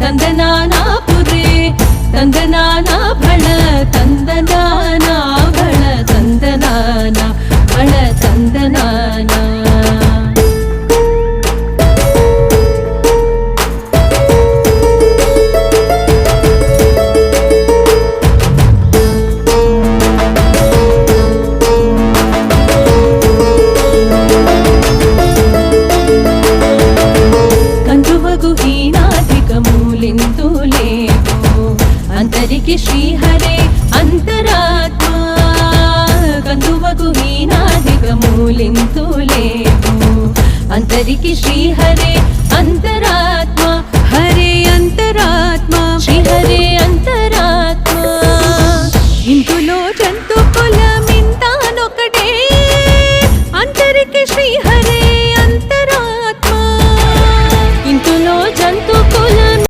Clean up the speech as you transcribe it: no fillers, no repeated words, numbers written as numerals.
ತಂದನಾನ ಪುರೇ ತಂದನಾನ ಭಳ ತಂದನಾನ ಭಳ ತಂದನಾನ ಭಳ ತಂದನಾನ अंतरिके श्रीहरे अंतरात्मा कंदुवगु हीनाधिकमूलिन्तु लेवु अंतरिके श्रीहरे